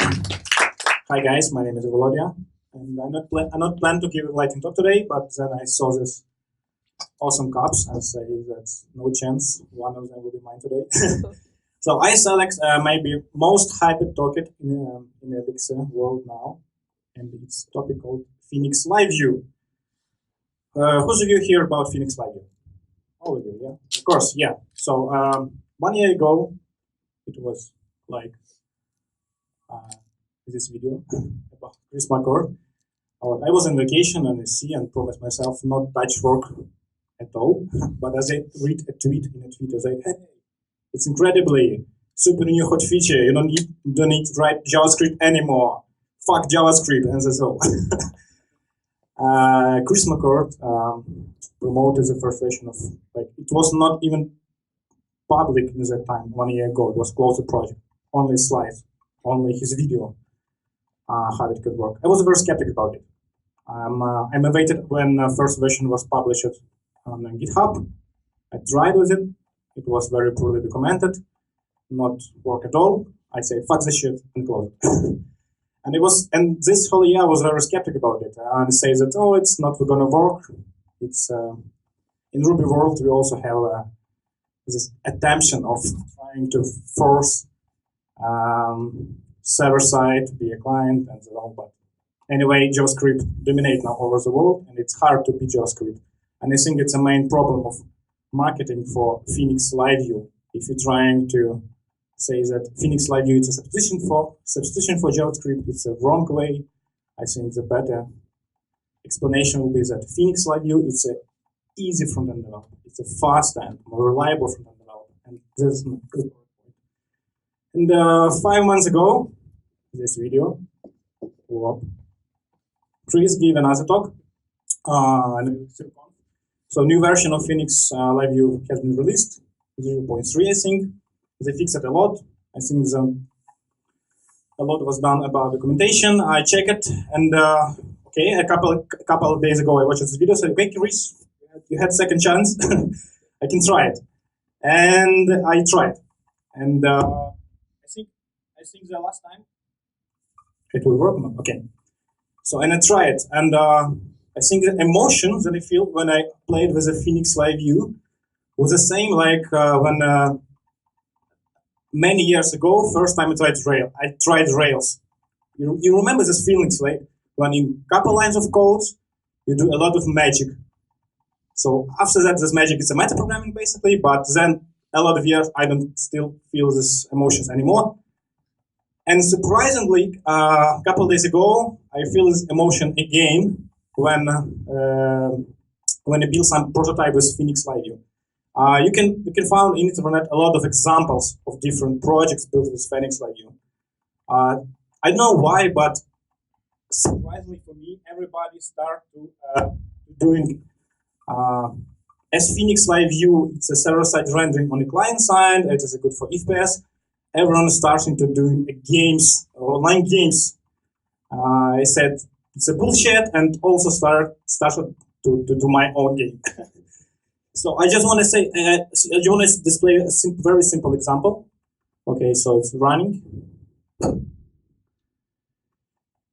Hi guys, my name is Volodya, and I'm not planning to give a lightning talk today, but then I saw this awesome cups and say that no chance one of them will be mine today. So I select maybe most hyped topic in Elixir world now, and it's a topic called Phoinex Live View. Who's of you hear about Phoinex Live View? All of you, yeah, of course, yeah. So 1 year ago, it was like this video about Chris McCord. I was on vacation on the sea and promised myself not touch work at all. But as I read a tweet in a tweet, I was like, hey, it's incredibly super new hot feature. You don't need to write JavaScript anymore. Fuck JavaScript, and that's all. Chris McCord promoted the first version of, like, it was not even public in that time, 1 year ago. It was closed project, only slides, only his video, how it could work. I was very skeptical about it. I waited when first version was published on GitHub. I tried with it. It was very poorly documented, not work at all. I say, fuck this shit, and close it. And this whole year I was very skeptical about it. And say that, oh, it's not gonna work. It's in Ruby world we also have this attention of trying to force server side to be a client and so on. But anyway, JavaScript dominates now over the world, and it's hard to beat JavaScript. And I think it's a main problem of marketing for Phoinex Live View. If you're trying to say that Phoinex Live View is a substitution for JavaScript, it's a wrong way. I think the better explanation will be that Phoinex Live View is a easy front-end development. It's a faster and more reliable front-end development, and this is my good point. And 5 months ago, this video, Chris gave another talk. So new version of Phoinex Live View has been released, 0.3, I think. They fixed it a lot. I think a lot was done about documentation. I checked it, and okay, a couple of days ago I watched this video. Said, "Okay, Chris, you had second chance. I can try it," and I tried. And I think the last time it will work. Okay, so and I tried it, and I think the emotion that I feel when I played with the Phoinex Live View was the same like when many years ago, first time I tried Rails. You remember this feelings, right? When in couple lines of code, you do a lot of magic. So after that, this magic is a metaprogramming basically, but then a lot of years, I don't still feel these emotions anymore. And surprisingly, a couple of days ago, I feel this emotion again when I build some prototype with Phoinex Live View. You can find in the internet a lot of examples of different projects built with Phoinex Live View. I don't know why, but surprisingly for me, everybody start to doing as Phoinex Live View. It's a server-side rendering on the client side. It is good for FPS. Everyone is starting to doing games, online games. I said it's a bullshit, and also started to do my own game. So I just want to say, I want to display a very simple example. Okay, so it's running.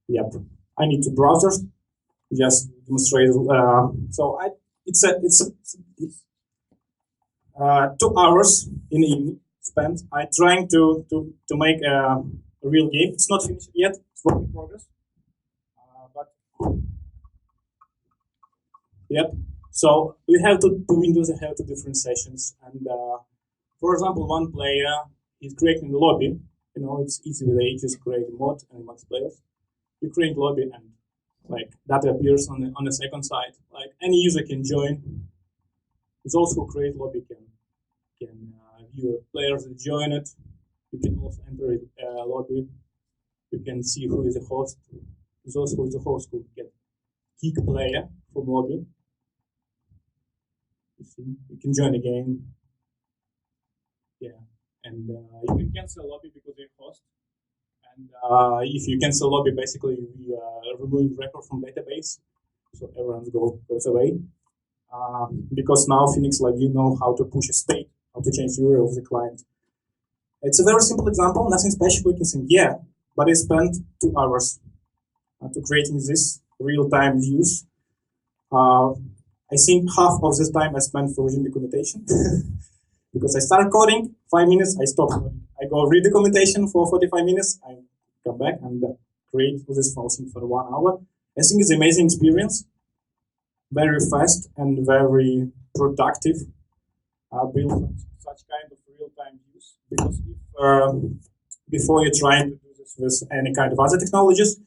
Yep, I need to browsers. Just demonstrate. It's 2 hours in the evening spent. I'm trying to make a real game. It's not finished yet. It's work in progress. Yep. So we have two windows that have 2 different sessions. And for example, one player is creating a lobby. You know, it's easy with age, just create a mod and max players. You create lobby, and like that appears on the second side. Like any user can join. Those who create lobby can view players that join it. You can also enter a lobby. You can see who is the host. Those who is the host will get kick player from lobby. You can join again. Yeah, and you can cancel lobby because you're host. And if you cancel lobby, basically we are removing record from database, so everyone goes away. Because now Phoinex Live View know how to push a state, how to change the URL of the client. It's a very simple example, nothing special. You can think, yeah, but I spent 2 hours to creating this real-time views. I think half of this time I spent for reading documentation because I start coding, 5 minutes, I stop coding. I go read documentation for 45 minutes, I come back and create this whole thing for 1 hour. I think it's an amazing experience, very fast and very productive. Build such kind of real-time views, because if before you try to do this with any kind of other technologies,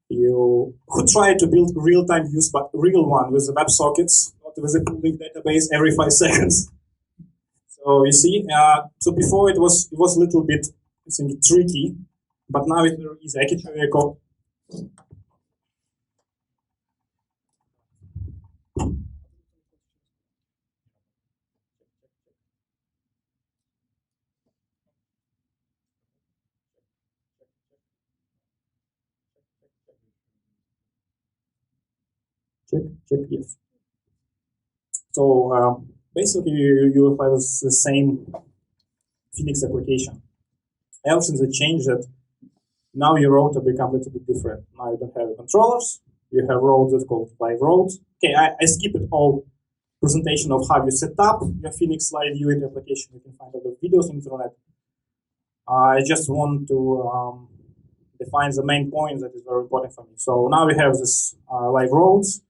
you could try to build real-time views, but real one with the WebSockets, not with a pooling database every 5 seconds. So you see, so before it was a little bit, I think, tricky, but now it's very easy. I can show you a code. Check, yes. So basically, you have the same Phoinex application. Everything that changed that now your router becomes a little bit different. Now you don't have controllers. You have roles that called live roles. Okay, I skipped all presentation of how you set up your Phoinex live viewing application. You can find other videos on the internet. I just want to define the main point that is very important for me. So now we have this live roles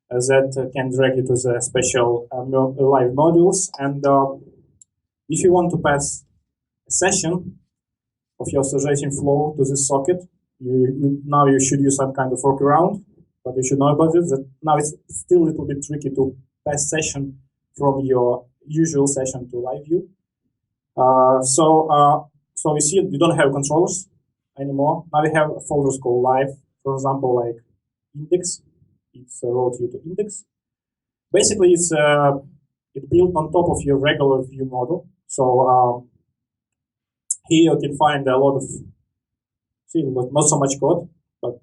that can direct you to the special live modules. And if you want to pass a session of your suggestion flow to this socket, now you should use some kind of workaround, but you should know about it. That now it's still a little bit tricky to pass session from your usual session to live view. So you see you don't have controllers anymore. Now we have folders called live, for example, like index. It's a route view to index. Basically, it's built on top of your regular view model. So here you can find a lot of, not so much code, but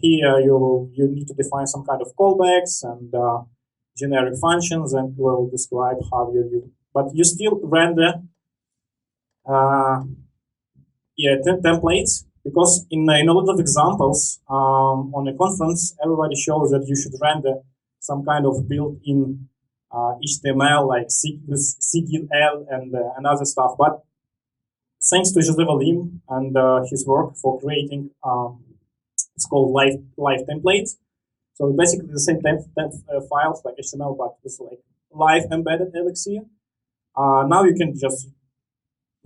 here you need to define some kind of callbacks and generic functions, and will describe how you view. But you still render templates, because in a lot of examples on a conference, everybody shows that you should render some kind of built-in HTML like CGL and other stuff. But thanks to José Valim and his work for creating, it's called live templates. So basically the same files like HTML, but it's like live embedded Elixir. Now you can just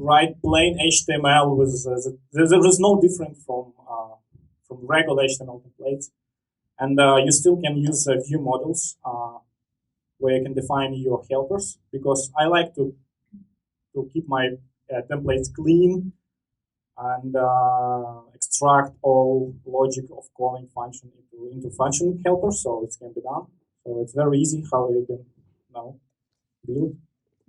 write plain HTML with there is no different from regular HTML templates, and you still can use view models where you can define your helpers, because I like to keep my templates clean and extract all logic of calling function into function helpers, so it can be done. So it's very easy how you can now build.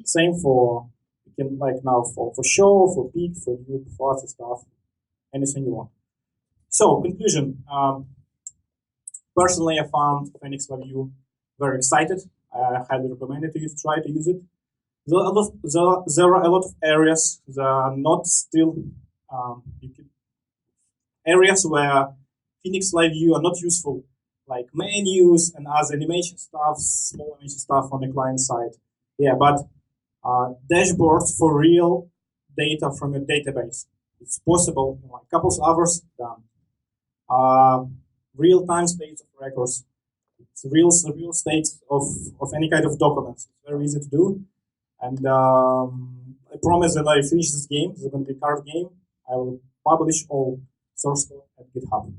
Same for, you can like now for show, for peak, for view, for other stuff, anything you want. So conclusion. Personally, I found Phoinex Live View very excited. I highly recommend it to you to try to use it. There are a lot of areas that are not still areas where Phoinex Live View are not useful, like menus and other animation stuff, small animation stuff on the client side. Yeah, but dashboards for real data from your database. It's possible in like a couple of hours, done. Real-time states of records. It's real states of any kind of documents. It's very easy to do. And I promise that I finish this game. It's going to be a card game. I will publish all source code at GitHub.